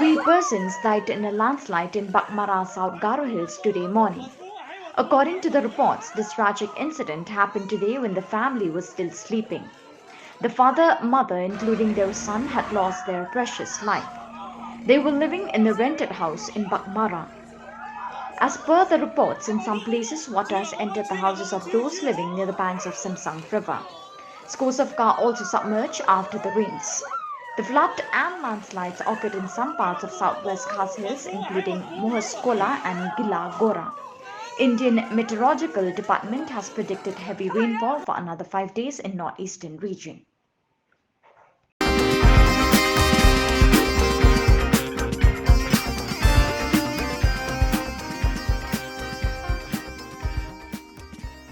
Three persons died in a landslide in Baghmara, South Garo Hills today morning. According to the reports, this tragic incident happened today when the family was still sleeping. The father, mother, including their son, had lost their precious life. They were living in a rented house in Baghmara. As per the reports, in some places, water has entered the houses of those living near the banks of Samsung River. Scores of cars also submerged after the rains. The flood and landslides occurred in some parts of southwest Khas Hills, including Mohaskola and Gila Gora. Indian Meteorological Department has predicted heavy rainfall for another 5 days in northeastern region.